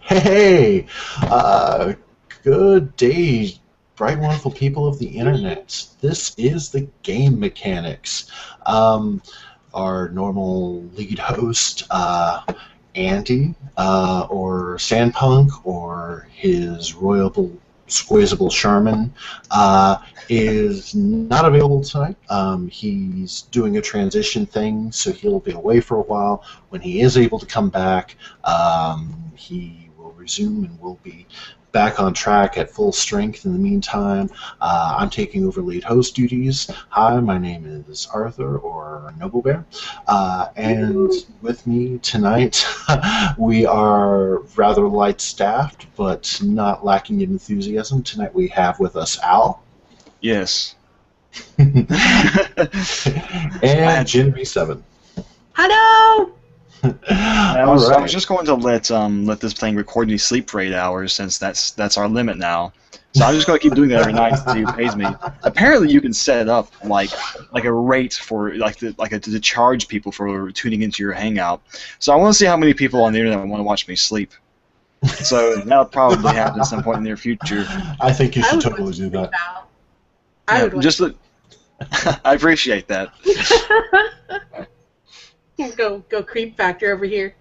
Hey, uh, good day, bright, wonderful people of the internet. This is the Game Mechanics. Um, our normal lead host, Andy, or Sandpunk, or his royal squeezable Charmin, uh, is not available tonight. He's doing a transition thing, so he'll be away for a while. When he is able to come back, he will resume and will be back on track at full strength. In the meantime, I'm taking over lead host duties. Hi, my name is Arthur, or Noble Bear, and with me tonight, we are rather light staffed, but not lacking in enthusiasm. Tonight we have with us Al. Yes. And Jin V7. Hello! I was just going to let this thing record me sleep for 8 hours, since that's our limit now. So I'm just going to keep doing that every night until it pays me. Apparently, you can set up like a rate for to charge people for tuning into your Hangout. So I want to see how many people on the internet want to watch me sleep. So that'll probably happen at some point in the near future. I think you should totally do that. I would just I appreciate that. go creep factor over here.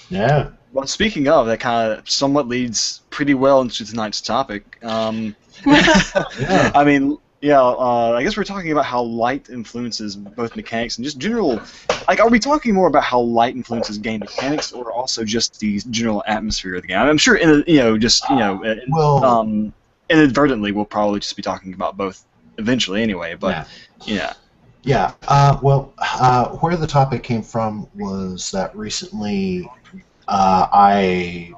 Yeah. Well, speaking of, that kind of somewhat leads pretty well into tonight's topic. Yeah. I mean, I guess we're talking about how light influences both mechanics and just general. Like, are we talking more about how light influences game mechanics, or also just the general atmosphere of the game? I'm sure, inadvertently, we'll probably just be talking about both eventually, anyway. But yeah. Yeah. Where the topic came from was that recently I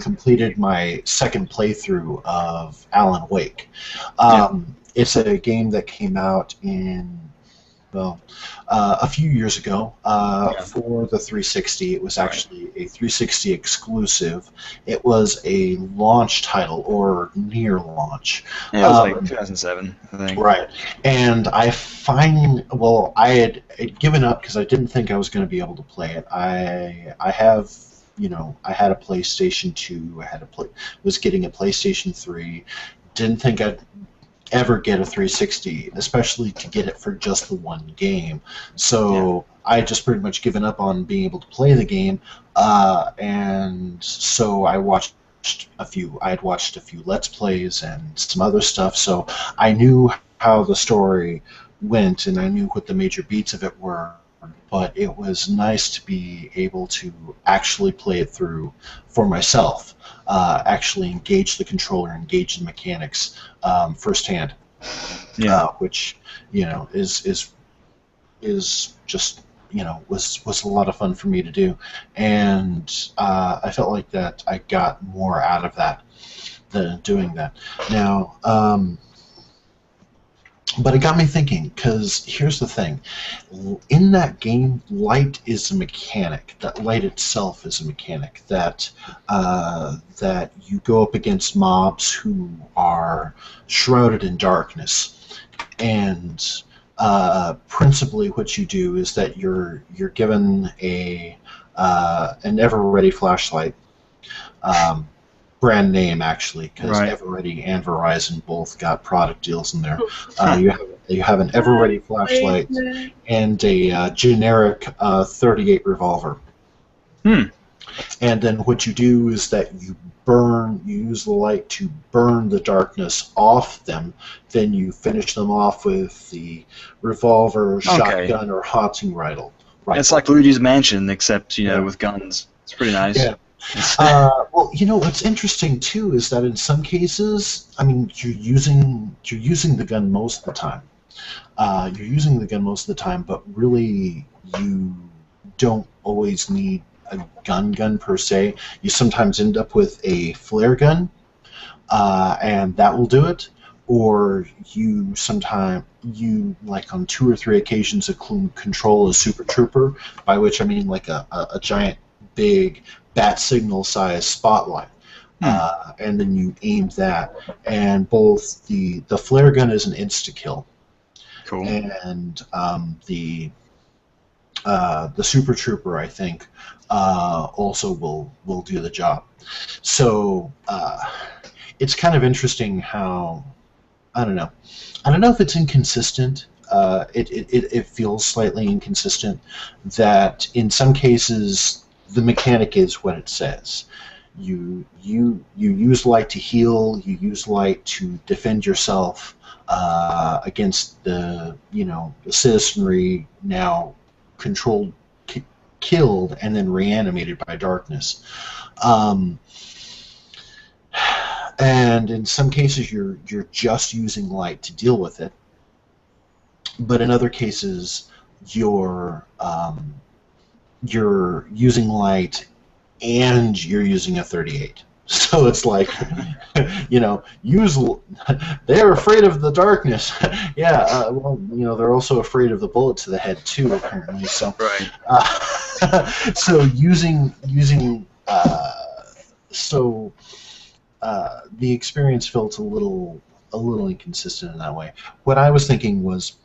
completed my second playthrough of Alan Wake. It's a game that came out a few years ago for the 360. It was actually a 360 exclusive. It was a launch title, or near launch. Yeah, it was like 2007, I think. Right. And I had given up because I didn't think I was going to be able to play it. I had a PlayStation 2. Was getting a PlayStation 3. Didn't think I'd ever get a 360, especially to get it for just the one game. So I had just pretty much given up on being able to play the game, and so I watched a few. I had watched a few Let's Plays and some other stuff, so I knew how the story went, and I knew what the major beats of it were. But it was nice to be able to actually play it through for myself, actually engage the controller, engage the mechanics firsthand, which is just was a lot of fun for me to do, and I felt like that I got more out of that than doing that. Now. But it got me thinking, because here's the thing. In that game, light is a mechanic. That light itself is a mechanic. That you go up against mobs who are shrouded in darkness. And principally what you do is that you're given an ever-ready flashlight. Brand name, actually, because Everready and Verizon both got product deals in there. You have an Everready flashlight and a generic 38 revolver. And then what you do is that you use the light to burn the darkness off them. Then you finish them off with the revolver, shotgun, or haunting rifle. It's like Luigi's Mansion, except with guns. It's pretty nice. Yeah. Well, what's interesting too is that in some cases, I mean, you're using the gun most of the time. But really, you don't always need a gun per se. You sometimes end up with a flare gun, and that will do it. Or you like on 2 or 3 occasions control a super trooper, by which I mean like a giant big bat signal size spotlight, and then you aim that, and both the flare gun is an insta kill, cool, and The Super Trooper, I think, also will do the job. So it's kind of interesting how, I don't know. I don't know if it's inconsistent. It feels slightly inconsistent that in some cases the mechanic is what it says. You use light to heal. You use light to defend yourself against the citizenry now controlled, killed, and then reanimated by darkness. Um, and in some cases, you're just using light to deal with it, but in other cases, you're using light and you're using a 38. So it's like, use. They're afraid of the darkness. Yeah, well, they're also afraid of the bullet to the head too, apparently. So, Right. so using so the experience felt a little inconsistent in that way. What I was thinking was,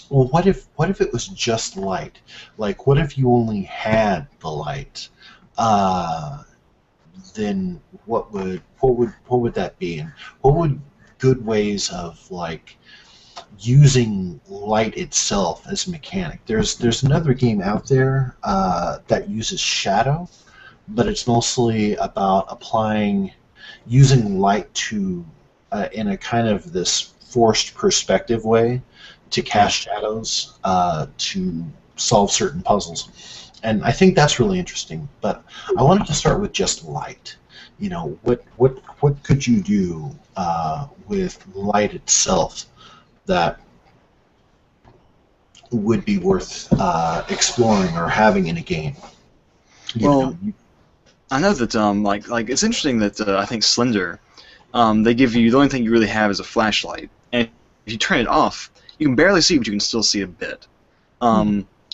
well, what if it was just light? Like, what if you only had the light? Uh, then what would that be? And what would good ways of like using light itself as a mechanic? There's another game out there that uses shadow, but it's mostly about using light to in a kind of this forced perspective way to cast shadows to solve certain puzzles. And I think that's really interesting. But I wanted to start with just light. What could you do with light itself that would be worth exploring or having in a game? Well, I know that like it's interesting that I think Slender, they give you the only thing you really have is a flashlight, and if you turn it off, you can barely see, but you can still see a bit.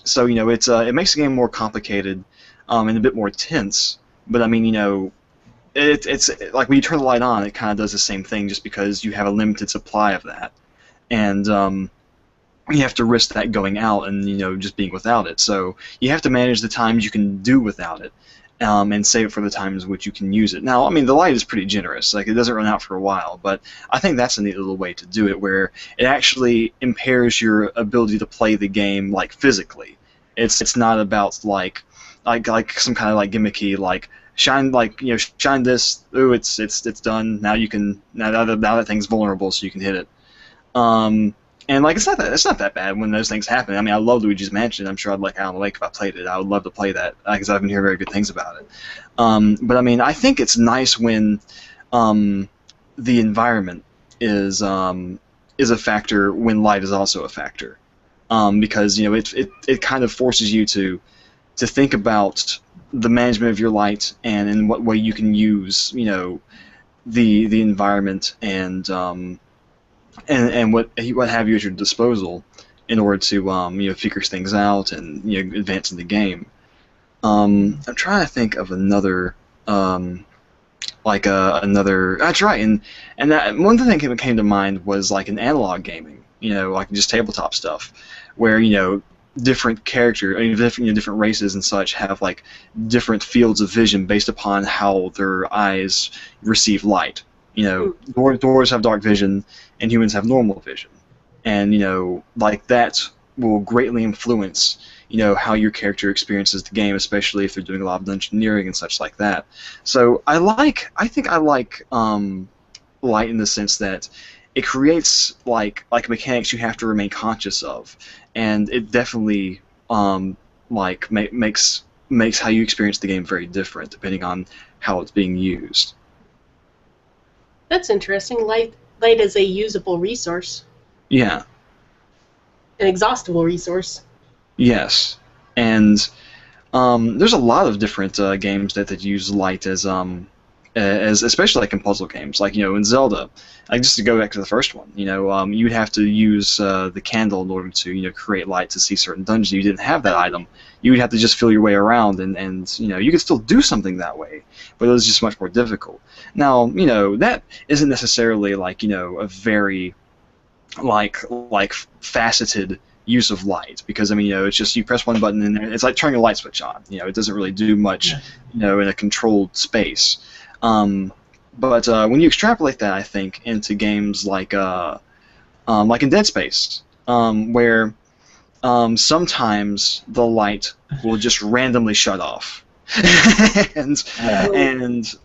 So it makes the game more complicated and a bit more tense. But I mean, it's like when you turn the light on, it kind of does the same thing, just because you have a limited supply of that, and you have to risk that going out and just being without it. So you have to manage the times you can do without it. And save it for the times which you can use it. Now, I mean, the light is pretty generous. Like, it doesn't run out for a while, but I think that's a neat little way to do it, where it actually impairs your ability to play the game, like, physically. It's not about like some kind of like gimmicky shine this. Ooh, it's done. Now you can now that thing's vulnerable, so you can hit it. And like it's not that bad when those things happen. I mean, I love Luigi's Mansion. I'm sure I'd like Alan Wake if I played it. I would love to play that because I've been hearing very good things about it. But I mean, I think it's nice when the environment is a factor when light is also a factor, because it kind of forces you to think about the management of your light and in what way you can use the environment and what have you at your disposal in order to figure things out and advance in the game. I'm trying to think of another another. That's right, and that one thing that came to mind was like an analog gaming, like just tabletop stuff, where different different races and such have like different fields of vision based upon how their eyes receive light. Dwarves have dark vision, and humans have normal vision, and like that will greatly influence how your character experiences the game, especially if they're doing a lot of dungeoneering and such like that. So I think I like light in the sense that it creates like mechanics you have to remain conscious of, and it definitely makes how you experience the game very different depending on how it's being used. That's interesting. Light is a usable resource. Yeah. An exhaustible resource. Yes, and there's a lot of different games that use light as especially like in puzzle games, like in Zelda. Like just to go back to the first one, you'd have to use the candle in order to create light to see certain dungeons. You didn't have that item. You would have to just feel your way around, and you could still do something that way, but it was just much more difficult. Now that isn't necessarily like a very like faceted use of light, because I mean, it's just you press one button and it's like turning a light switch on. It doesn't really do much, in a controlled space. But when you extrapolate that, I think, into games like in Dead Space, where sometimes the light will just randomly shut off. and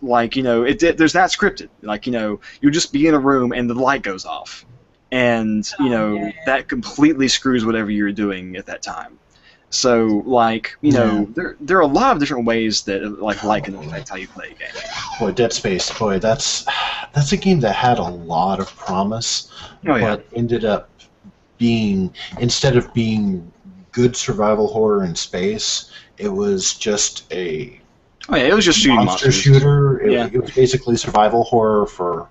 like there's that scripted, like you'll just be in a room and the light goes off, and that completely screws whatever you're doing at that time. So like there are a lot of different ways that light can affect how you play a game. Boy, Dead Space, boy, that's a game that had a lot of promise, but ended up being, instead of being good survival horror in space, it was just a it was just shooting monster shooter. It was basically survival horror for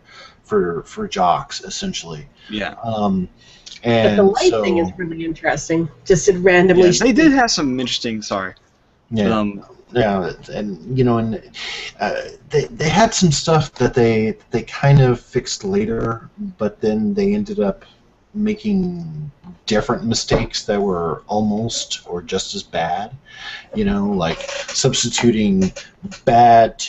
jocks, essentially. Yeah. But And the light thing is really interesting. Just it randomly. They did have some interesting. Sorry. Yeah. And they had some stuff that they kind of fixed later, but then they ended up making different mistakes that were almost or just as bad, like substituting bad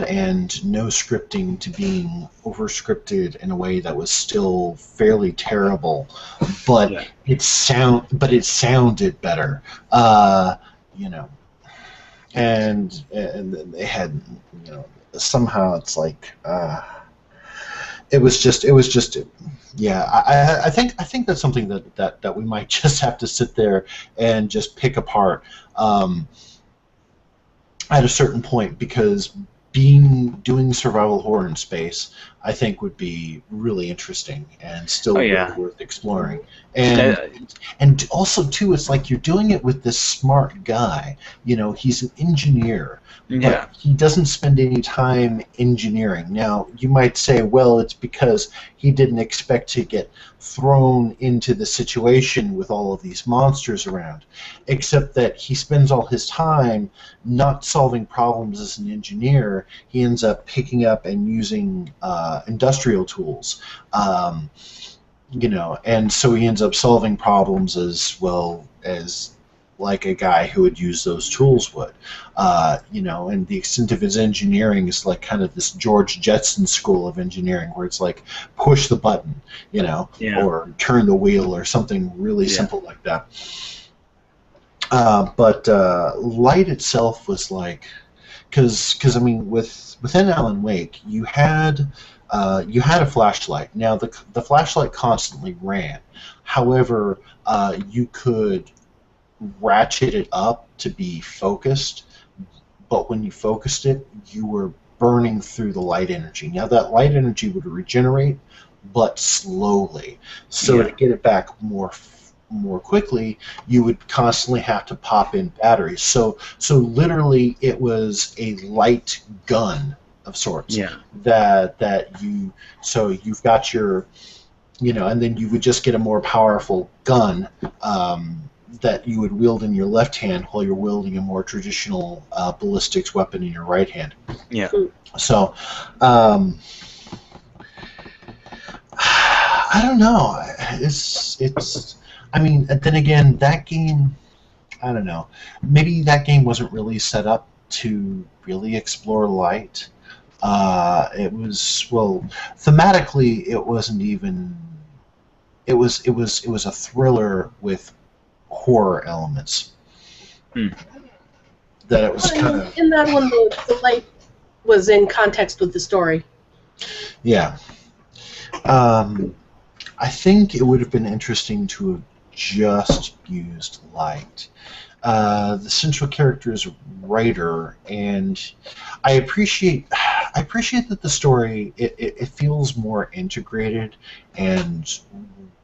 and no scripting to being over scripted in a way that was still fairly terrible, but it sounded better, and they had, somehow it's like it was just I think that's something that we might just have to sit there and just pick apart at a certain point, because doing survival horror in space, I think, would be really interesting and still really worth exploring. And also too, it's like you're doing it with this smart guy. He's an engineer, but he doesn't spend any time engineering. Now, you might say, well, it's because he didn't expect to get thrown into the situation with all of these monsters around, except that he spends all his time not solving problems as an engineer. He ends up picking up and using industrial tools, and so he ends up solving problems as well as like a guy who would use those tools would, and the extent of his engineering is like kind of this George Jetson school of engineering, where it's like push the button, or turn the wheel or something really simple like that. But light itself was like, because I mean, within Alan Wake, you had a flashlight. Now the flashlight constantly ran. However, you could ratchet it up to be focused, but when you focused it, you were burning through the light energy. Now that light energy would regenerate, but slowly. So to get it back more quickly, you would constantly have to pop in batteries. So literally, it was a light gun of sorts. You've got your, and then you would just get a more powerful gun that you would wield in your left hand while you're wielding a more traditional ballistics weapon in your right hand. Yeah. So, I don't know. It's. I mean, then again, that game, I don't know. Maybe that game wasn't really set up to really explore light. It was, well, thematically, it wasn't even. It was a thriller with horror elements. That it was kind of. In that one, the light was in context with the story. Yeah. I think it would have been interesting to have just used light. The central character is a writer, and I appreciate that the story it feels more integrated, and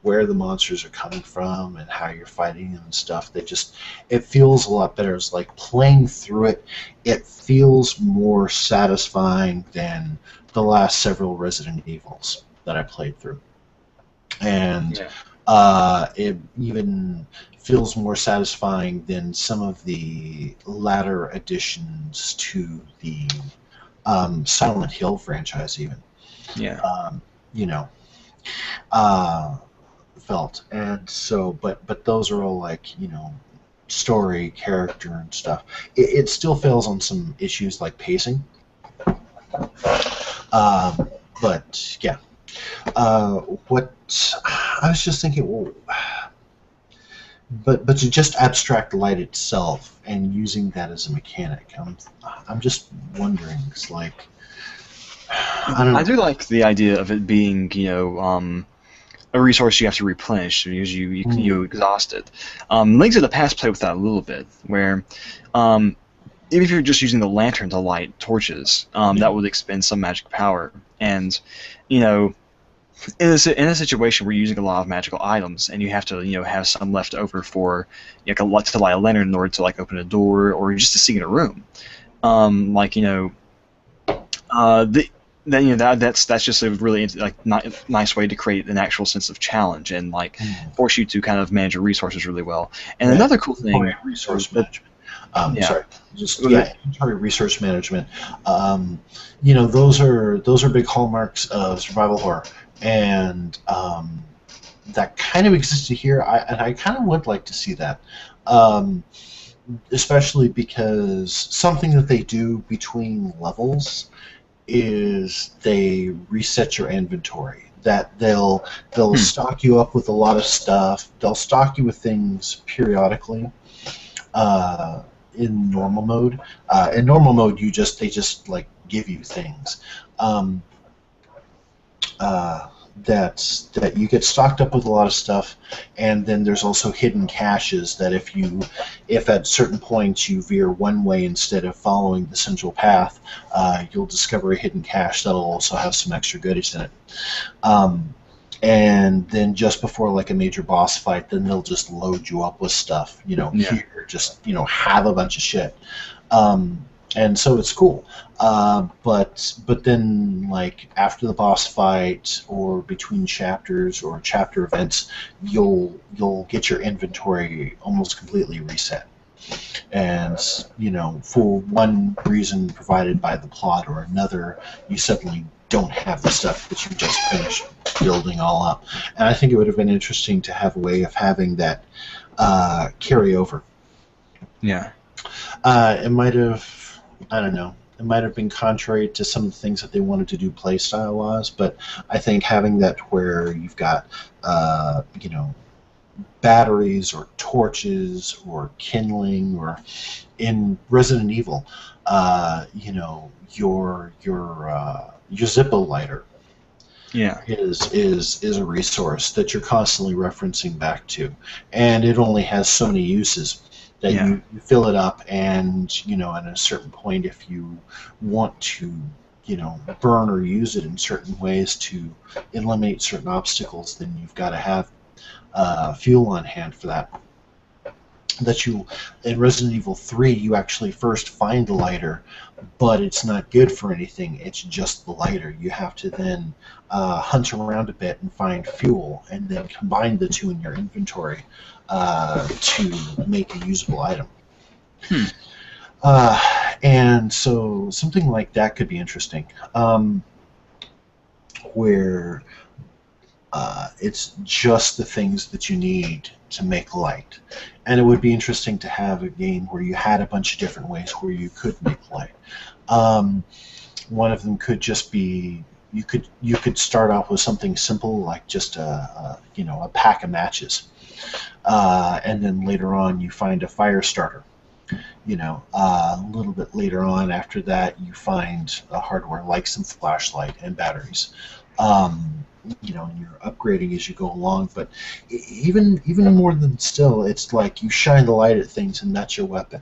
where the monsters are coming from and how you're fighting them and stuff. It feels a lot better. It's like playing through it. It feels more satisfying than the last several Resident Evils that I played through. And it even feels more satisfying than some of the latter additions to the Silent Hill franchise, even. felt. And so, but those are all like, story, character, and stuff. It still fails on some issues like pacing. Um, but yeah, what I was just thinking, well, but to just abstract light itself and using that as a mechanic, I'm just wondering. It's like I don't I know. do like the idea of it being, a resource you have to replenish because you exhaust it. Links of the Past play with that a little bit, where even if you're just using the lantern to light torches, that would expend some magic power. And, in a situation where you're using a lot of magical items and you have to, have some left over for, to light a lantern in order to like open a door or just to see in a room, that's just a really nice way to create an actual sense of challenge and force you to kind of manage your resources really well. And another cool thing, resource management. Sorry, just inventory resource management. Those are big hallmarks of survival horror, and that kind of existed here. I kind of would like to see that, especially because something that they do between levels is they reset your inventory. That they'll stock you up with a lot of stuff. They'll stock you with things periodically. In normal mode. In normal mode, they just like give you things. That you get stocked up with a lot of stuff, and then there's also hidden caches that if at certain points you veer one way instead of following the central path, you'll discover a hidden cache that'll also have some extra goodies in it. And then just before like a major boss fight, then they'll just load you up with stuff. Here, just have a bunch of shit. And so it's cool. But then like after the boss fight or between chapters or chapter events, you'll get your inventory almost completely reset. And for one reason provided by the plot or another, you suddenly don't have the stuff that you just finished building all up. And I think it would have been interesting to have a way of having that carry over. Yeah. It might have, I don't know, it might have been contrary to some of the things that they wanted to do playstyle-wise, but I think having that where you've got, batteries or torches or kindling, or in Resident Evil, your Zippo lighter is a resource that you're constantly referencing back to, and it only has so many uses that you fill it up, and at a certain point, if you want to burn or use it in certain ways to eliminate certain obstacles, then you've got to have fuel on hand for that. In Resident Evil 3, you actually first find the lighter, but it's not good for anything. It's just the lighter. You have to then hunt around a bit and find fuel, and then combine the two in your inventory to make a usable item. And so something like that could be interesting, where it's just the things that you need to make light. And it would be interesting to have a game where you had a bunch of different ways where you could make light. One of them could just be you could start off with something simple like just a pack of matches, and then later on you find a fire starter. A little bit later on after that you find a hardware like some flashlight and batteries. And you're upgrading as you go along, but even more than still, it's like you shine the light at things and that's your weapon.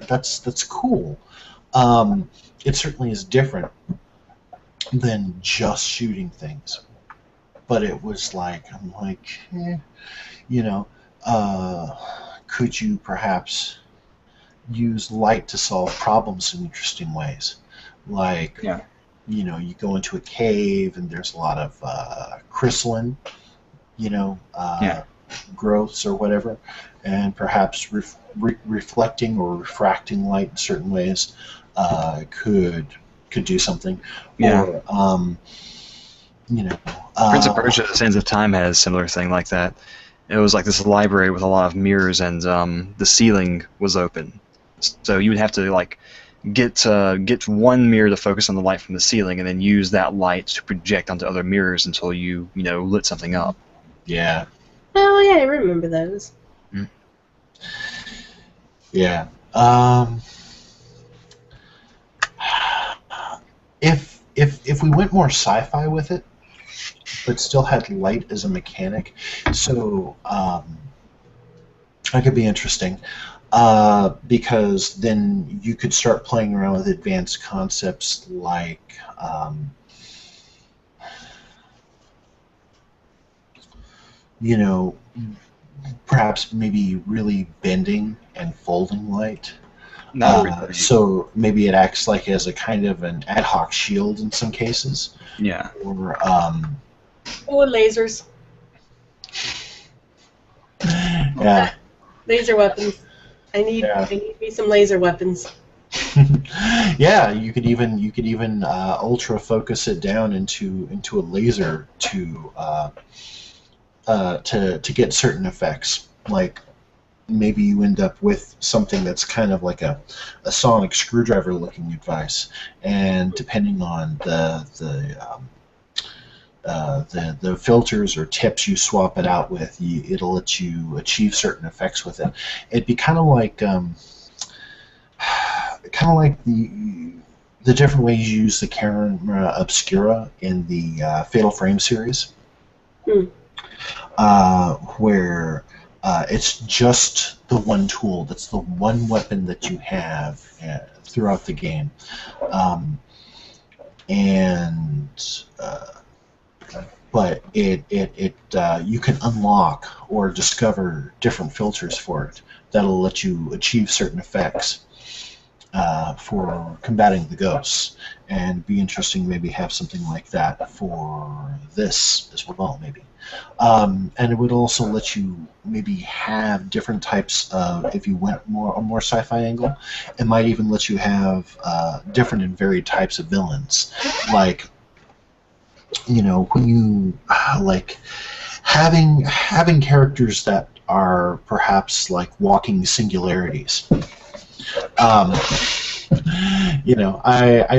That's cool. It certainly is different than just shooting things, but it was like I'm like, could you perhaps use light to solve problems in interesting ways, like you go into a cave and there's a lot of crystalline, growths or whatever, and perhaps reflecting or refracting light in certain ways could do something. Yeah. Or you know. Prince of Persia: Sands of Time has a similar thing like that. It was like this library with a lot of mirrors, and the ceiling was open, so you would have to like get one mirror to focus on the light from the ceiling, and then use that light to project onto other mirrors until you know lit something up. Yeah. Oh yeah, I remember those. Mm. Yeah. If we went more sci-fi with it, but still had light as a mechanic, so that could be interesting. Because then you could start playing around with advanced concepts like you know, perhaps maybe really bending and folding light. So maybe it acts like as a kind of an ad hoc shield in some cases. Yeah. Or lasers. Yeah. Laser weapons. I need me some laser weapons. Yeah, you could even ultra focus it down into a laser to get certain effects. Like maybe you end up with something that's kind of like a sonic screwdriver looking device, and depending on the filters or tips you swap it out with, it'll let you achieve certain effects with it. It'd be kind of like the different ways you use the camera obscura in the Fatal Frame series, where it's just the one tool. That's the one weapon that you have throughout the game, but you can unlock or discover different filters for it that'll let you achieve certain effects for combating the ghosts. And it'd be interesting maybe have something like that for this as well, maybe. And it would also let you maybe have different types of, if you went a more sci-fi angle, it might even let you have different and varied types of villains. Like, when you like having characters that are perhaps like walking singularities. I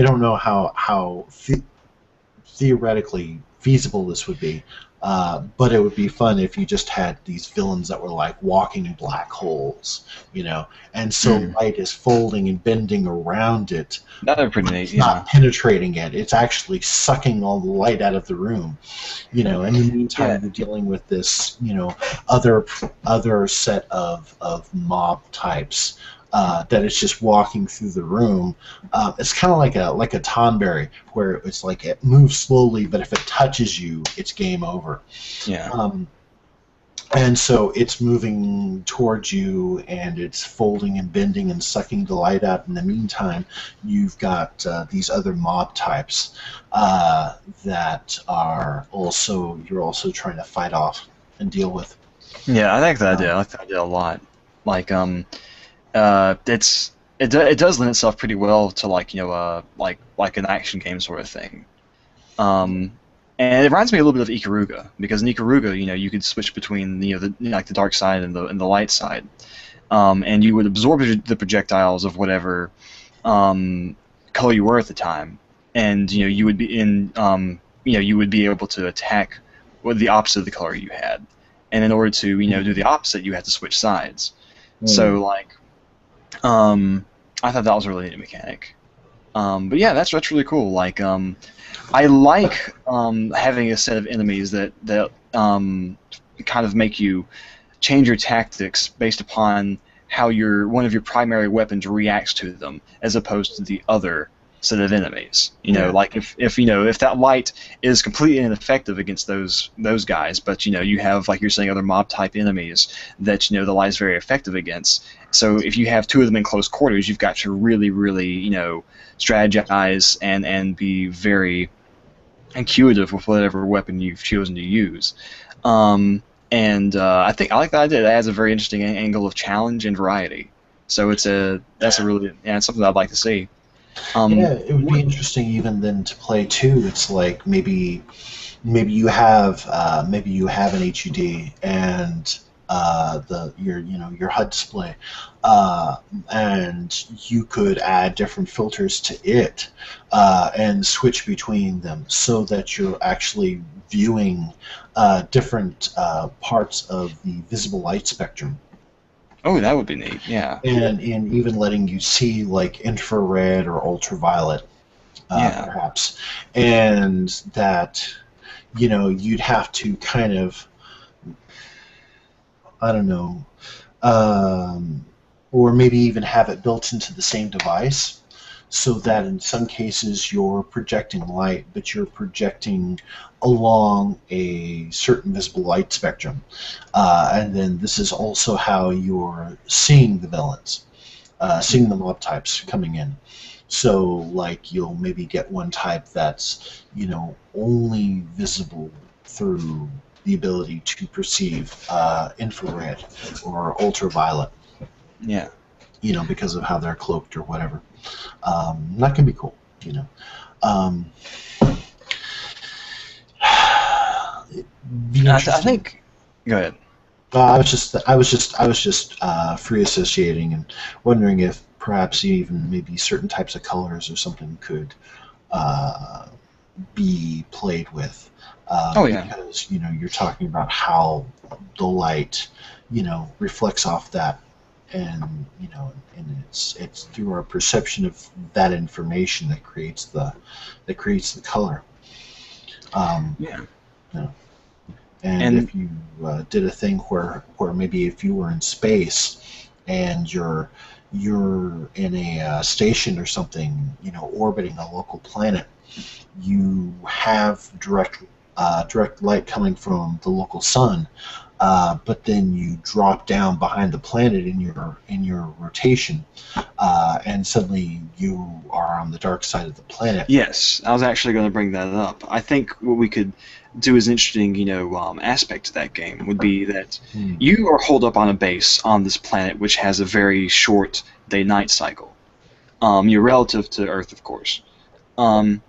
don't know how theoretically feasible this would be, but it would be fun if you just had these villains that were like walking black holes, and so light is folding and bending around it. That would be pretty neat. It's not penetrating it; it's actually sucking all the light out of the room. In the meantime, you're dealing with this, other set of mob types. That is just walking through the room. It's kind of like a Tonberry, where it's like it moves slowly, but if it touches you, it's game over. Yeah. And so it's moving towards you, and it's folding and bending and sucking the light out. In the meantime, you've got these other mob types that you're also trying to fight off and deal with. Yeah, I like that idea. I like that idea a lot. Like it does lend itself pretty well to like an action game sort of thing, and it reminds me a little bit of Ikaruga, because in Ikaruga you could switch between the dark side and the light side, and you would absorb the projectiles of whatever color you were at the time, and you would be you would be able to attack with the opposite of the color you had, and in order to do the opposite, you had to switch sides. So like. I thought that was a really neat mechanic. But yeah, that's really cool. Like, I like having a set of enemies that kind of make you change your tactics based upon how one of your primary weapons reacts to them, as opposed to the other set of enemies. Like if that light is completely ineffective against those guys, but you have, like you're saying, other mob type enemies that the light is very effective against. So if you have two of them in close quarters, you've got to really, really strategize and be very intuitive with whatever weapon you've chosen to use. I think I like that idea. It adds a very interesting angle of challenge and variety. So that's something I'd like to see. Yeah, it would be interesting even then to play too. It's like maybe you have an HUD and the your HUD display, uh, and you could add different filters to it and switch between them so that you're actually viewing different parts of the visible light spectrum. Oh, that would be neat. Yeah. And even letting you see like infrared or ultraviolet, Yeah. perhaps, and that you'd have to kind of, I don't know, um, or maybe even have it built into the same device, so that in some cases you're projecting light, but you're projecting along a certain visible light spectrum, and then this is also how you're seeing the villains, seeing the mob types coming in. So, like, you'll maybe get one type that's, only visible through the ability to perceive infrared or ultraviolet, Yeah. because of how they're cloaked or whatever. That can be cool, you know. Um, it'd be I interesting. think. Go ahead. I was just free associating and wondering if perhaps even maybe certain types of colors or something could uh, be played with, Oh yeah. because you're talking about how the light reflects off that, and it's through our perception of that information that creates the color. Um, Yeah. you know, and And if you did a thing where maybe if you were in space and you're in a station or something, orbiting a local planet, you have direct light coming from the local sun, but then you drop down behind the planet in your rotation, and suddenly you are on the dark side of the planet. yes, I was actually going to bring that up. I think what we could do as an interesting, aspect to that game would be that Hmm. you are holed up on a base on this planet which has a very short day-night cycle. You're relative to Earth, of course. Um,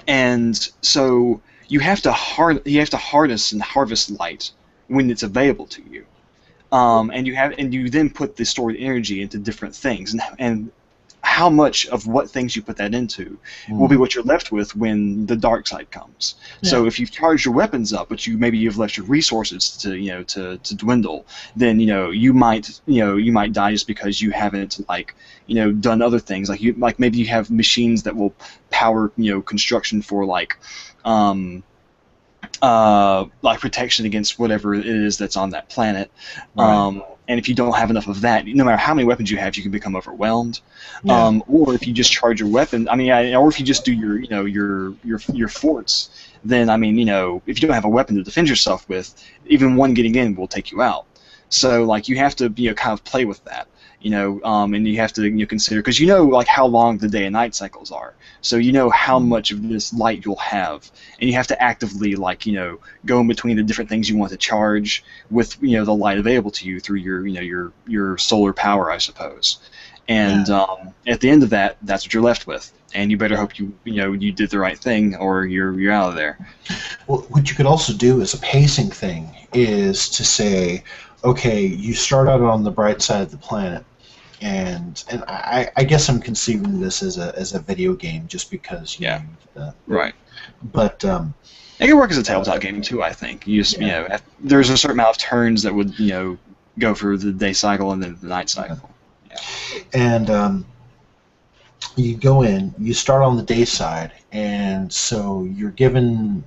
and so you have to harness and harvest light when it's available to you. And you then put the stored energy into different things, and how much of what things you put that into will be Hmm. what you're left with when the dark side comes. Yeah. So if you've charged your weapons up, but you've left your resources to dwindle, then you might die just because you haven't done other things, like maybe you have machines that will power construction for um, like protection against whatever it is that's on that planet. Right. And if you don't have enough of that, no matter how many weapons you have, you can become overwhelmed. Yeah. Or if you just charge your weapon, or if you just do your forts, then if you don't have a weapon to defend yourself with, even one getting in will take you out. So like you have to kind of play with that. And you have to consider, because like how long the day and night cycles are, so how much of this light you'll have, and you have to actively go in between the different things you want to charge with the light available to you through your solar power, I suppose. And Yeah. at the end of that, that's what you're left with, and you better hope you did the right thing, or you're out of there. Well, what you could also do as a pacing thing is to say, okay, you start out on the bright side of the planet, and I guess I'm conceiving this as a video game just because Yeah. the, Right. but It can work as a tabletop game too, I think. You just Yeah. there's a certain amount of turns that would go for the day cycle and then the night cycle. and you go in, you start on the day side, and so you're given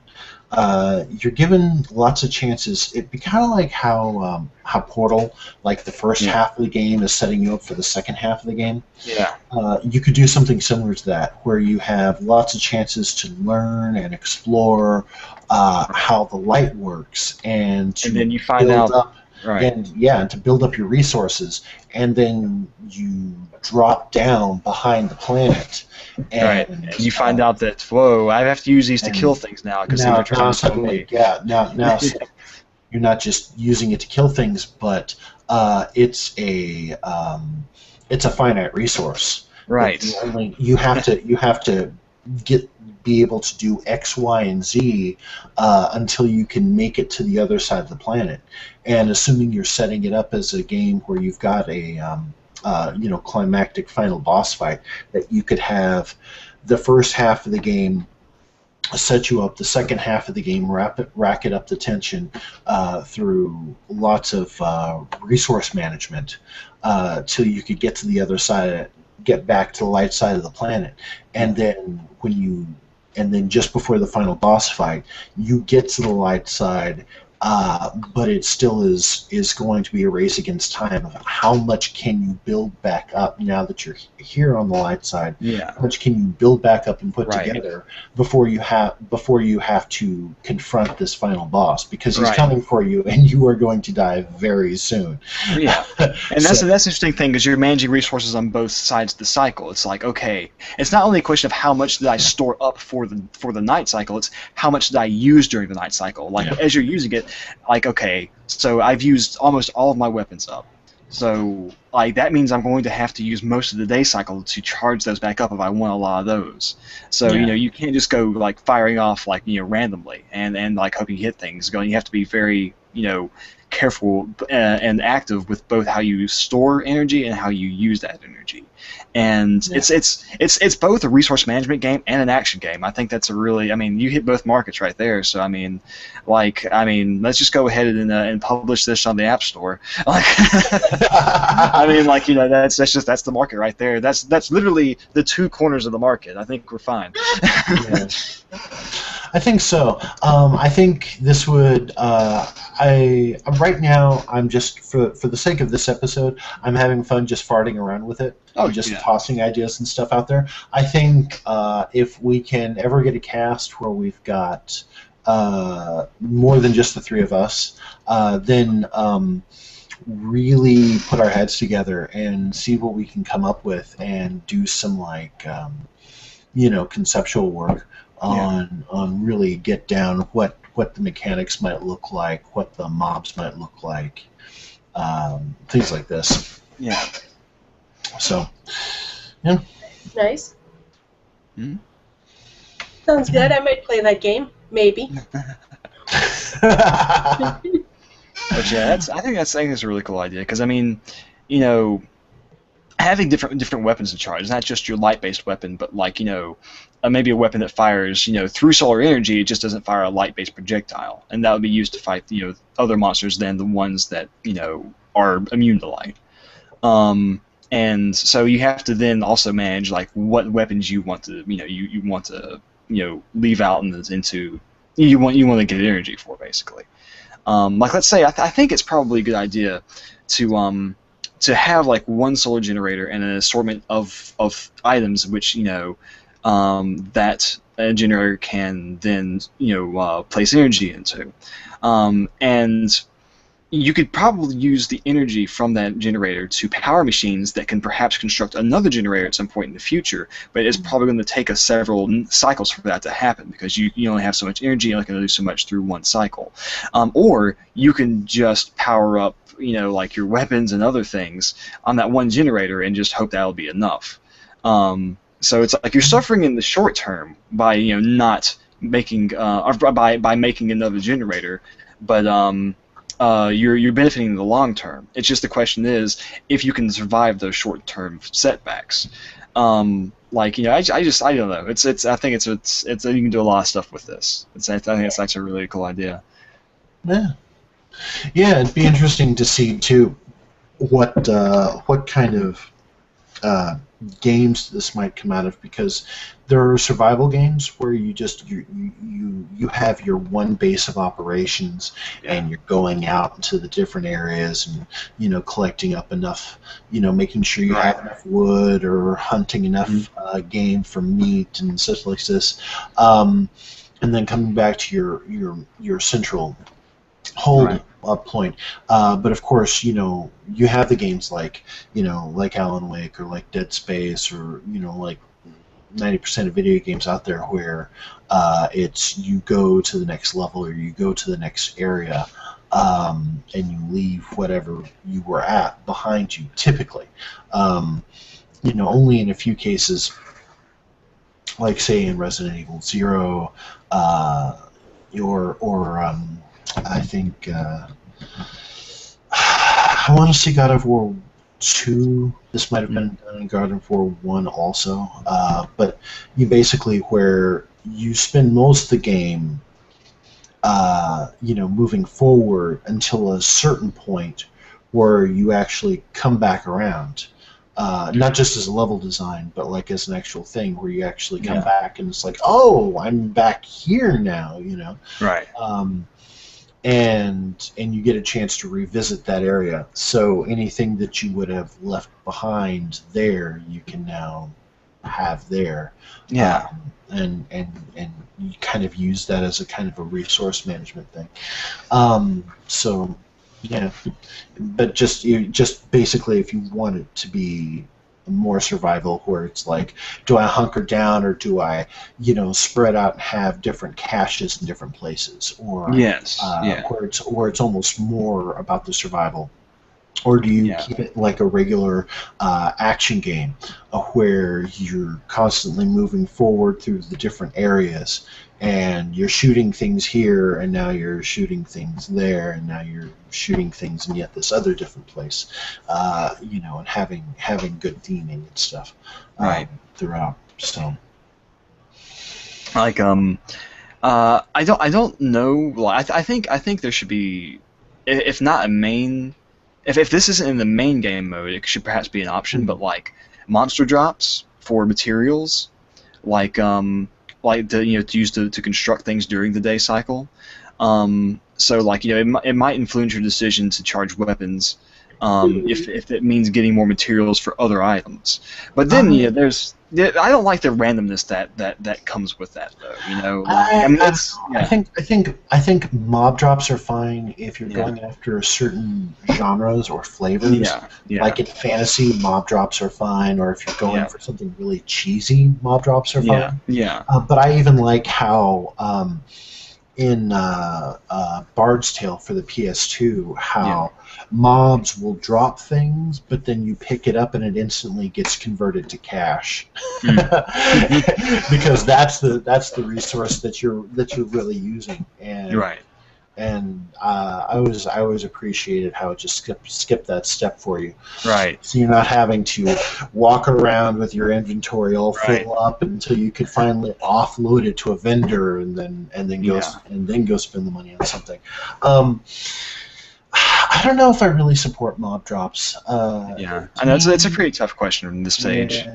lots of chances. It'd be kind of like how Portal, like the first Yeah. half of the game, is setting you up for the second half of the game. Yeah. You could do something similar to that, where you have lots of chances to learn and explore how the light works, and to And then you find build out, up, right. and to build up your resources, and then you drop down behind the planet, Right. and And you find out that, whoa, I have to use these to and kill things now because things now, are trying to kill suddenly, me. yeah, now you're not just using it to kill things, but it's a finite resource. Right. You have to be able to do X, Y, and Z until you can make it to the other side of the planet. And assuming you're setting it up as a game where you've got a climactic final boss fight, that you could have the first half of the game set you up, the second half of the game racket up the tension through lots of resource management till you could get to the other side, get back to the light side of the planet, and then just before the final boss fight, you get to the light side. But it still is going to be a race against time of how much can you build back up now that you're here on the light side. Yeah. How much can you build back up and put together before you have to confront this final boss, because he's coming for you and you are going to die very soon. Yeah, and that's an interesting thing, because you're managing resources on both sides of the cycle. It's like, okay, it's not only a question of how much did I store up for the night cycle, it's how much did I use during the night cycle. Like as you're using it, like, okay, so I've used almost all of my weapons up. So like that means I'm going to have to use most of the day cycle to charge those back up if I want a lot of those. So you can't just go like firing off like randomly and like hoping you hit things. You have to be very careful and active with both how you store energy and how you use that energy. And it's both a resource management game and an action game. I think that's a really, you hit both markets right there. So let's just go ahead and publish this on the App Store. Like, that's the market right there. That's literally the two corners of the market. I think we're fine. I think so. I think this would. Right now, I'm just for the sake of this episode, I'm having fun just farting around with it. Tossing ideas and stuff out there. I think if we can ever get a cast where we've got more than just the three of us, then really put our heads together and see what we can come up with and do some conceptual work on really get down what the mechanics might look like, what the mobs might look like, things like this. Yeah. So, yeah. Nice. Mm-hmm. Sounds good. I might play that game. Maybe. But yeah, I think that's a really cool idea, because having different weapons to charge. It's not just your light-based weapon, but maybe a weapon that fires through solar energy. It just doesn't fire a light-based projectile, and that would be used to fight other monsters than the ones that are immune to light. And so you have to then also manage what weapons you want to you want to leave out into you want to get energy for, basically. Let's say I think it's probably a good idea to have one solar generator and an assortment of items which that a generator can then place energy into, and you could probably use the energy from that generator to power machines that can perhaps construct another generator at some point in the future, but it's probably going to take us several cycles for that to happen, because you only have so much energy, you're only going to do so much through one cycle. Or you can just power up your weapons and other things on that one generator and just hope that'll be enough. So it's like you're suffering in the short term by not making or by making another generator, but you're benefiting in the long term. It's just the question is if you can survive those short term setbacks. I don't know. I think it's you can do a lot of stuff with this. I think it's actually a really cool idea. Yeah. Yeah, it'd be interesting to see too what kind of games this might come out of, because there are survival games where you have your one base of operations and you're going out into the different areas and collecting up enough, making sure you have enough wood or hunting enough game for meat and such like this, and then coming back to your central hold point. But of course, you have the games like Alan Wake or like Dead Space or like 90% of video games out there where it's you go to the next level or you go to the next area and you leave whatever you were at behind you typically. only in a few cases, like say in Resident Evil Zero, or I think I want to say God of War 2. This might have been done in God of War 1 also, but you basically where you spend most of the game, moving forward until a certain point where you actually come back around. Not just as a level design, but like as an actual thing where you actually come back and it's like, oh, I'm back here now, Right. And you get a chance to revisit that area. So anything that you would have left behind there, you can now have there. Yeah. And you kind of use that as a kind of a resource management thing. So yeah, but just basically, if you want it to be more survival, where it's like, do I hunker down or do I, spread out and have different caches in different places, or Yes. where it's almost more about the survival. Or do you keep it like a regular action game where you're constantly moving forward through the different areas and you're shooting things here and now you're shooting things there and now you're shooting things in yet this other different place, and having good theming and stuff throughout. So, like I don't know. Well, I think there should be, if not a main. If this isn't in the main game mode, it should perhaps be an option. But like monster drops for materials, like to use to construct things during the day cycle. So like it might influence your decision to charge weapons, if it means getting more materials for other items. But then I don't like the randomness that comes with that though. I think mob drops are fine if you're going after certain genres or flavors. Like in fantasy, mob drops are fine, or if you're going for something really cheesy, mob drops are fine. But I even like how in Bard's Tale for the PS2, how mobs will drop things, but then you pick it up and it instantly gets converted to cash, because that's the resource that you're really using. And and I always appreciated how it just skipped that step for you. Right. So you're not having to walk around with your inventory all full up until you could finally offload it to a vendor and then go spend the money on something. I don't know if I really support mob drops. I know it's a pretty tough question in this stage.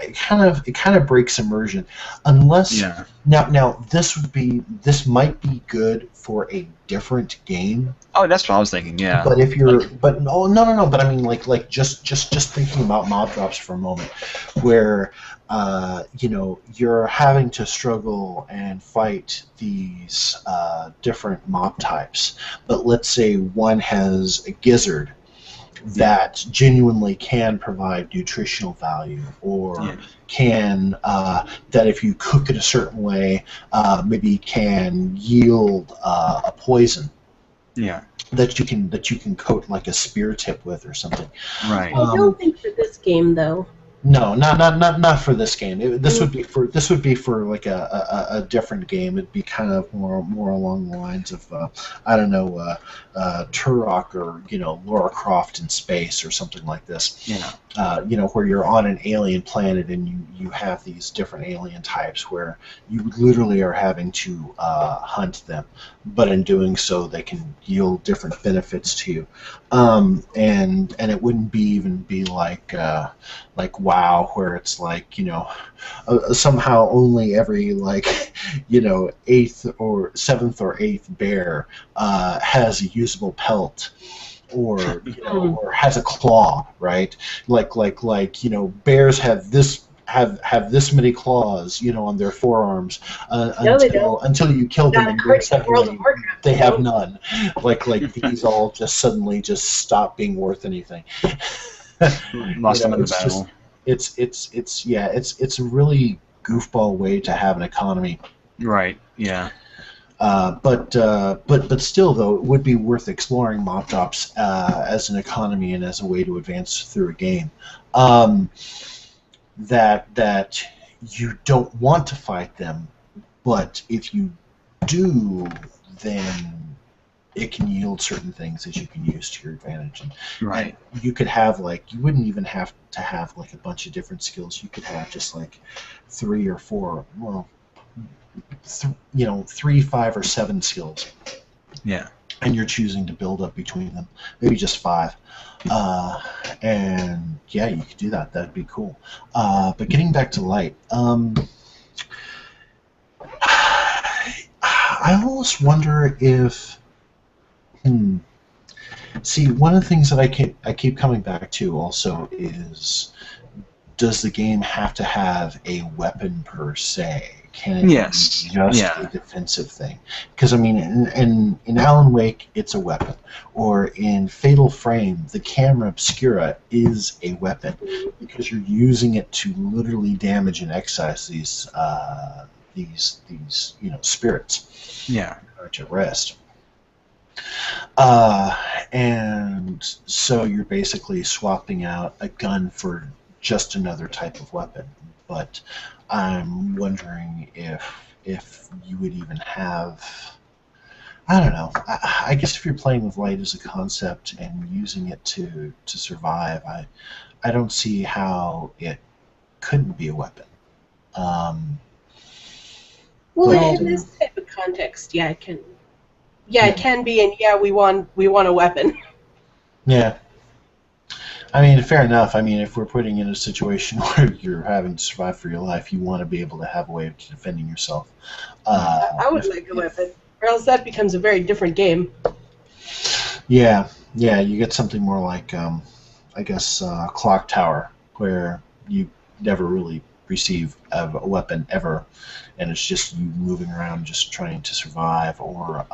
It kind of breaks immersion, unless now this might be good for a different game. Oh, that's what I was thinking. Yeah. But if you're no. But I mean like just thinking about mob drops for a moment, where you're having to struggle and fight these different mob types. But let's say one has a gizzard that genuinely can provide nutritional value, or can that if you cook it a certain way, maybe can yield a poison. That you can coat like a spear tip with or something. Right. I don't think for this game though. No, not for this game. This would be for like a different game. It'd be kind of more along the lines of Turok or Lara Croft in space or something like this. Where you're on an alien planet and you have these different alien types where you literally are having to hunt them, but in doing so they can yield different benefits to you, and it wouldn't even be like WoW, where it's like somehow only every eighth or seventh or eighth bear has a usable pelt, or or has a claw, right? Like bears have this many claws, on their forearms, until you kill them, and then suddenly they have none. Like these all just suddenly just stop being worth anything. Lost them in the battle. It's a really goofball way to have an economy. Right. Yeah. But still, though, it would be worth exploring mob drops as an economy and as a way to advance through a game. that you don't want to fight them, but if you do, then it can yield certain things that you can use to your advantage. And you could have you wouldn't even have to have like a bunch of different skills. You could have just like 3 or 4, well, 3, 5, or 7 skills. Yeah. And you're choosing to build up between them. Maybe just 5. And yeah, you could do that. That'd be cool. But getting back to light, I almost wonder if. See, one of the things that I keep coming back to also is, does the game have to have a weapon per se? Can it be just a defensive thing? Because I mean, in Alan Wake, it's a weapon, or in Fatal Frame, the camera obscura is a weapon because you're using it to literally damage and excise these spirits. Yeah. At rest. And so you're basically swapping out a gun for just another type of weapon. But I'm wondering if you would even have, I don't know. I guess if you're playing with light as a concept and using it to survive, I don't see how it couldn't be a weapon. In this type of context, yeah, it can. Yeah, it can be, and yeah, we want a weapon. Yeah. I mean, fair enough. I mean, if we're putting in a situation where you're having to survive for your life, you want to be able to have a way of defending yourself. I would like a weapon, or else that becomes a very different game. Yeah, you get something more like, I guess, Clock Tower, where you never really receive a weapon ever, and it's just you moving around just trying to survive, or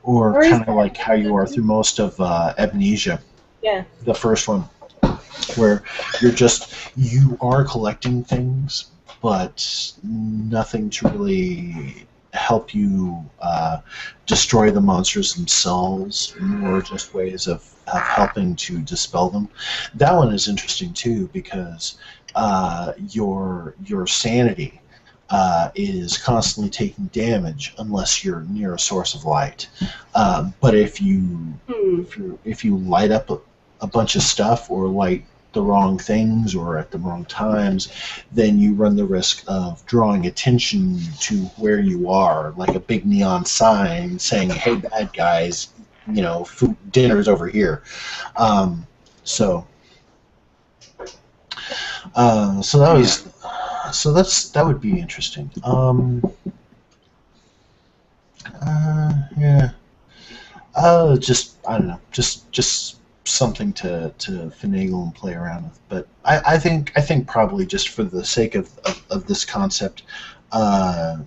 kind of like how you are through most of Amnesia. Yeah. The first one, where you are collecting things, but nothing to really help you destroy the monsters themselves, more just ways of helping to dispel them. That one is interesting too, because your sanity is constantly taking damage unless you're near a source of light. But if you light up a bunch of stuff, or light the wrong things, or at the wrong times, then you run the risk of drawing attention to where you are, like a big neon sign saying, "Hey, bad guys, food dinner's over here." So that would be interesting. Yeah. Just I don't know. Just something to finagle and play around with. But I think probably just for the sake of this concept, I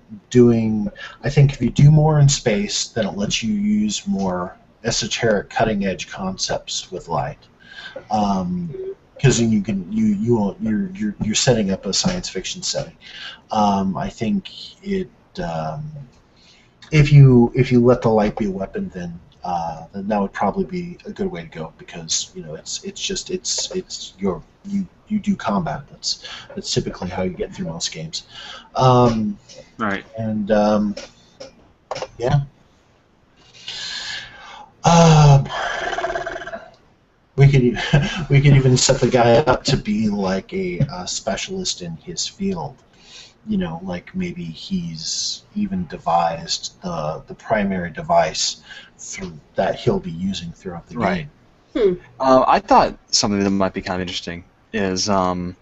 think if you do more in space, then it lets you use more esoteric, cutting edge concepts with light. Because then you're setting up a science fiction setting. I think it if you let the light be a weapon, then that would probably be a good way to go, because you do combat. That's typically how you get through most games. Right. And yeah. We could even set the guy up to be like a specialist in his field. Like maybe he's even devised the primary device that he'll be using throughout the game. I thought something that might be kind of interesting is the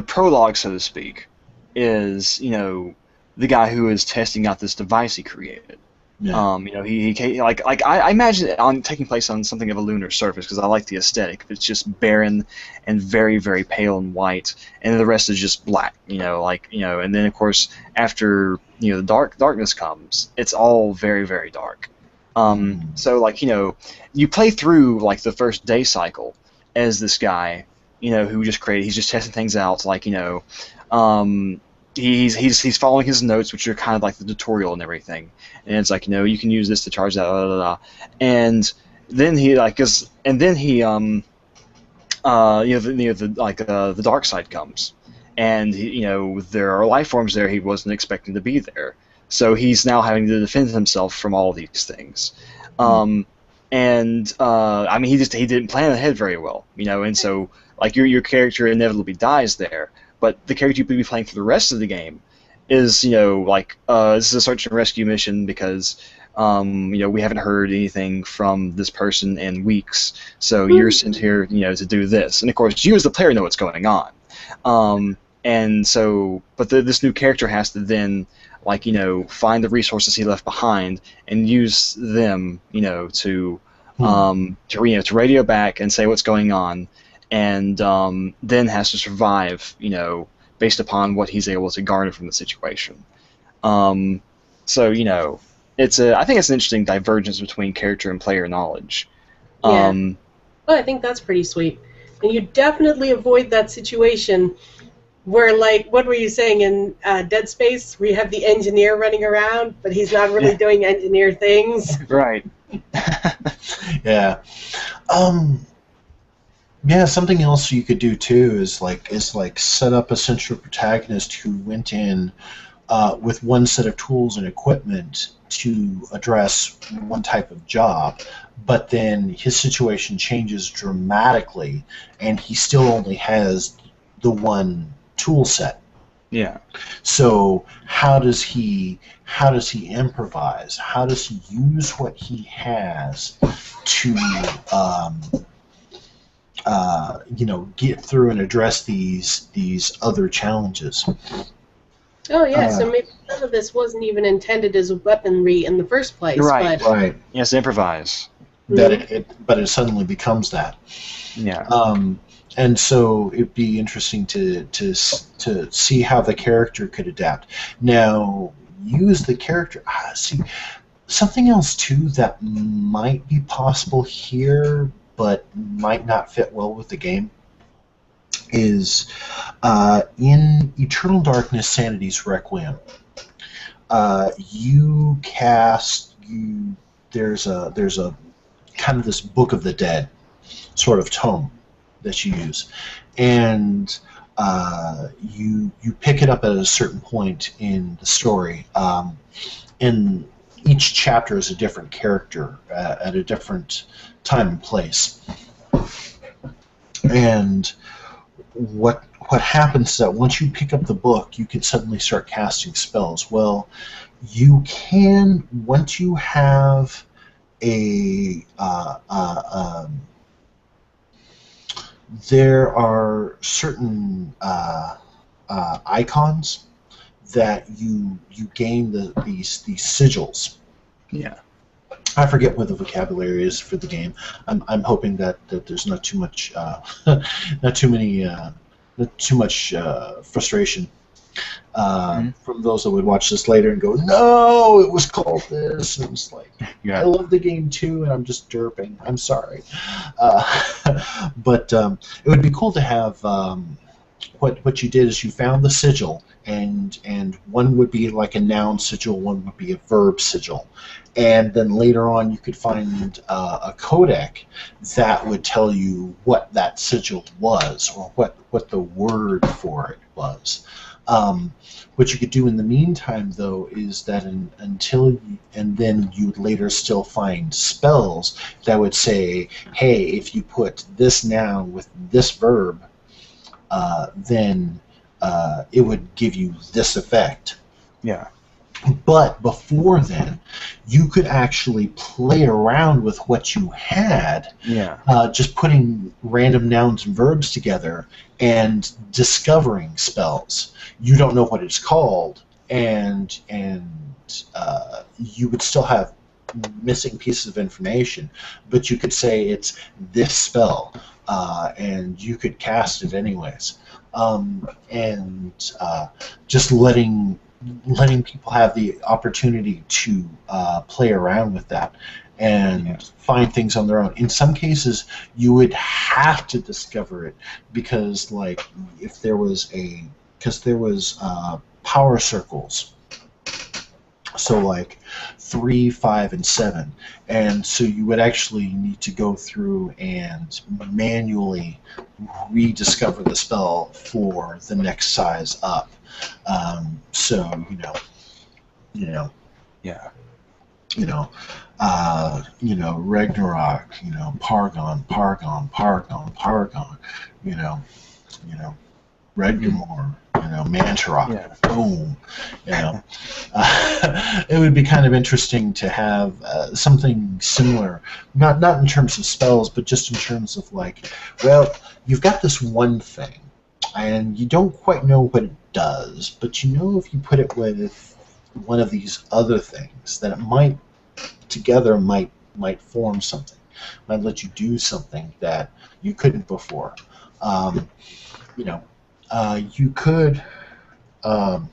prologue, so to speak, is the guy who is testing out this device he created. Yeah. I imagine it taking place on something of a lunar surface, because I like the aesthetic. It's just barren and very, very pale and white, and the rest is just black. And then of course after the darkness comes, it's all very, very dark. So you play through the first day cycle as this guy, who just created. He's just testing things out, He's following his notes, which are kind of like the tutorial and everything. And it's you can use this to charge that, blah, blah, blah. And then he the dark side comes, and there are life forms there he wasn't expecting to be there. So he's now having to defend himself from all these things. I mean, he didn't plan ahead very well, and so like your character inevitably dies there, but the character you could be playing for the rest of the game is this is a search and rescue mission because we haven't heard anything from this person in weeks, so you're sent here to do this, and of course you as the player know what's going on, and so but this new character has to then find the resources he left behind and use them, to radio back and say what's going on, and then has to survive, based upon what he's able to garner from the situation. So I think it's an interesting divergence between character and player knowledge. Yeah. Well, I think that's pretty sweet, and you definitely avoid that situation where, what were you saying in Dead Space, where you have the engineer running around, but he's not really doing engineer things? Right. Yeah. Yeah, something else you could do too is set up a central protagonist who went in with one set of tools and equipment to address one type of job, but then his situation changes dramatically, and he still only has the one tool set. Yeah. So how does he improvise? How does he use what he has to get through and address these other challenges? Oh yeah, so maybe some of this wasn't even intended as weaponry in the first place. Right. But... Right. Yes, improvise. But it suddenly becomes that. Yeah. And so it'd be interesting to see how the character could adapt. Now, use the character. See, something else too that might be possible here, but might not fit well with the game, is in Eternal Darkness: Sanity's Requiem. There's a kind of this Book of the Dead sort of tome that you use, and you pick it up at a certain point in the story. And each chapter is a different character at a different time and place. And what happens is that once you pick up the book, you can suddenly start casting spells. Well, you can, once you have there are certain icons that you gain these sigils. Yeah. I forget what the vocabulary is for the game. I'm hoping that there's not too much not too much frustration from those that would watch this later and go, no, it was called this. And it's like, yeah. I love the game too, and I'm just derping. I'm sorry. But it would be cool to have what you did is you found the sigil, and one would be like a noun sigil, one would be a verb sigil. And then later on you could find a codec that would tell you what that sigil was, or what the word for it was. What you could do in the meantime, though, is that then you would later still find spells that would say, hey, if you put this noun with this verb, then it would give you this effect. Yeah. But before then, you could actually play around with what you had, just putting random nouns and verbs together and discovering spells. You don't know what it's called, and you would still have missing pieces of information, but you could say it's this spell, and you could cast it anyways. Just letting people have the opportunity to play around with that and find things on their own. In some cases, you would have to discover it because, like, there was power circles So like 3, 5, and 7, and so you would actually need to go through and manually rediscover the spell for the next size up. So you know, Yeah. Ragnarok, Paragon, you know, Redgamore, Mantarok, Yeah. boom, it would be kind of interesting to have something similar, not in terms of spells, but just in terms of like, well, you've got this one thing, and you don't quite know what it does, but you know if you put it with one of these other things, that it might together might form something, might let you do something that you couldn't before. Um, you could, um,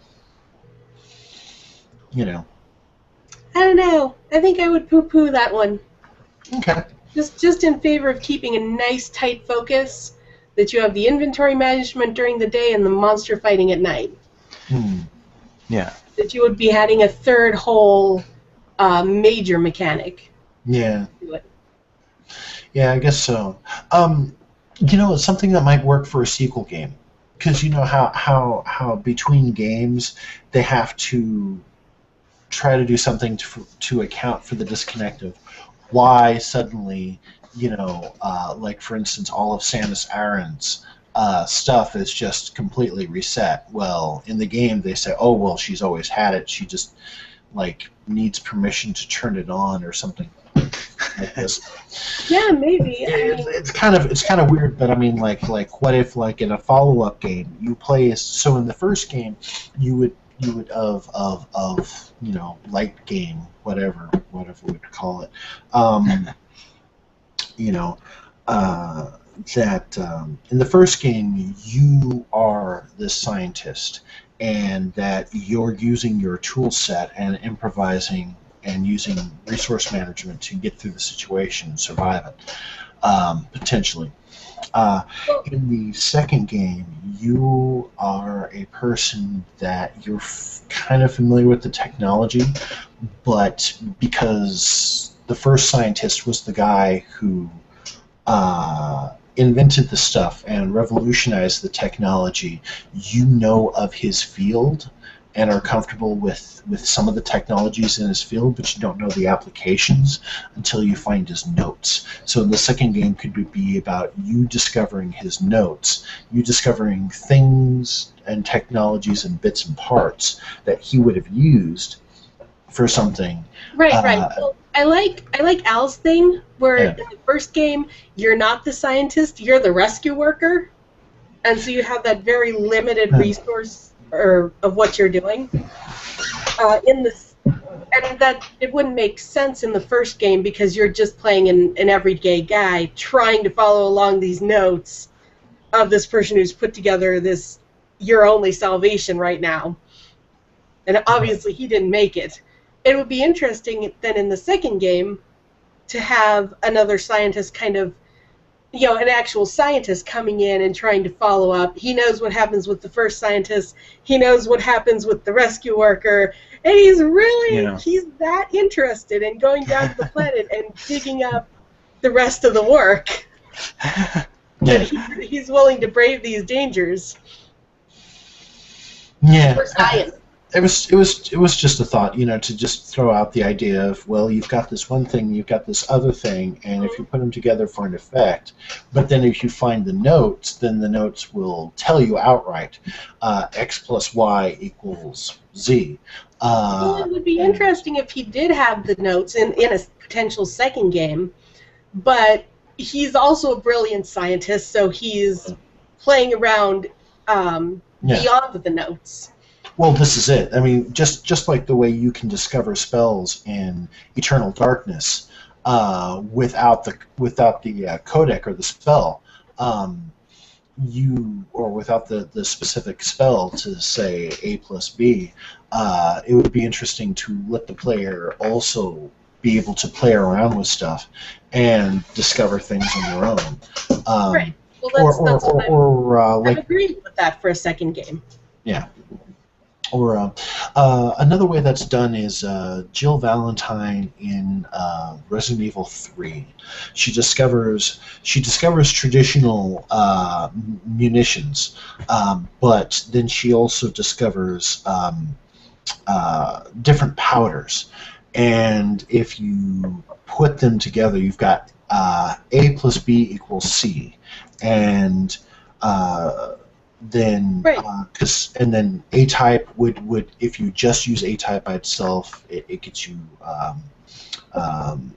you know, I don't know. I think I would poo-poo that one. okay. Just in favor of keeping a nice tight focus, that you have the inventory management during the day and the monster fighting at night. Yeah. That you would be adding a third whole major mechanic Yeah. to it. Yeah, I guess so. It's something that might work for a sequel game, because you know how between games they have to try to do something to account for the disconnect of why suddenly, like for instance, all of Samus Aran's stuff is just completely reset. Well, in the game they say, oh well, she's always had it. She just like needs permission to turn it on or something like this. Yeah, maybe. It's kind of weird, but I mean, like what if like in a follow-up game you play so in the first game you would of light game, whatever we'd call it, you know that in the first game you are this scientist, and that you're using your tool set and improvising and using resource management to get through the situation and survive it, potentially. In the second game, you are a person that you're kind of familiar with the technology, but because the first scientist was the guy who invented the stuff and revolutionized the technology, you know of his field and are comfortable with some of the technologies in his field, but you don't know the applications until you find his notes. So the second game could be about you discovering his notes, you discovering things and technologies and bits and parts that he would have used for something. Right. Well, I like Al's thing, where Yeah. in the first game you're not the scientist, you're the rescue worker, and so you have that very limited resource of what you're doing. And that it wouldn't make sense in the first game because you're just playing an everyday guy trying to follow along these notes of this person who's put together this your only salvation right now. And obviously he didn't make it. It would be interesting then in the second game to have another scientist kind of, an actual scientist coming in and trying to follow up. He knows what happens with the first scientist. He knows what happens with the rescue worker. And he's that interested in going down to the planet and digging up the rest of the work. Yeah. He's willing to brave these dangers. Yeah. For science. It was just a thought, to just throw out the idea of, well, you've got this one thing, you've got this other thing, and if you put them together for an effect, but then if you find the notes, then the notes will tell you outright, X plus Y equals Z. Well, it would be interesting if he did have the notes in a potential second game, but he's also a brilliant scientist, so he's playing around beyond the notes. Well, this is it. I mean, just like the way you can discover spells in Eternal Darkness without the codec or the spell, or without the specific spell to say A plus B, it would be interesting to let the player also be able to play around with stuff and discover things on their own. Right. Well, I'm agreeing with that for a second game. Yeah. Or another way that's done is Jill Valentine in Resident Evil 3. She discovers traditional munitions, but then she also discovers different powders, and if you put them together, you've got A plus B equals C, and then Right. and then A type would if you just use A type by itself, it gets you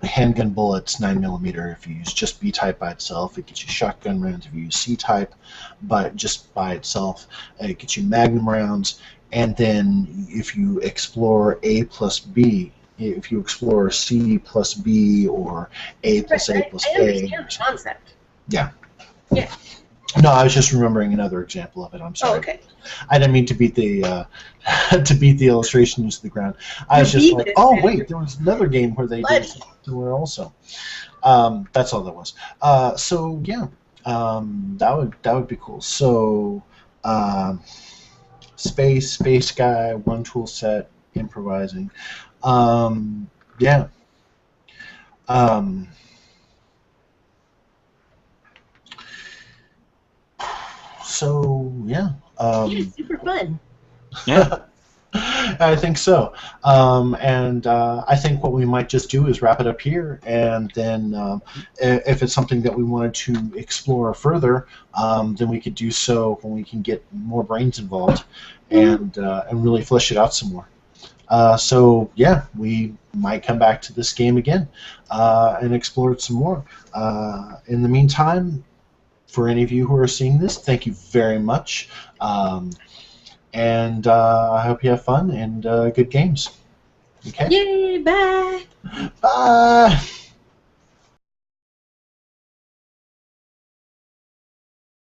handgun bullets 9mm. If you use just B type by itself, it gets you shotgun rounds. If you use C type, but just by itself, it gets you magnum rounds. And then if you explore A plus B, if you explore C plus B or A plus A plus I A, understand the concept. yeah. Yeah. No, I was just remembering another example of it. I'm sorry. Oh, okay. I didn't mean to beat the to beat the illustration into the ground. I was just like, oh wait, there was another game where they did somewhere also. That's all that was. So yeah, that would be cool. So space guy, one tool set, improvising. Yeah. Um, so yeah. Yeah, super fun. Yeah. I think so. And I think what we might just do is wrap it up here, and then if it's something that we wanted to explore further, then we could do so when we can get more brains involved and really flesh it out some more. So yeah, we might come back to this game again and explore it some more. In the meantime, for any of you who are seeing this, thank you very much. And I hope you have fun and good games. Okay? Yay, bye! Bye!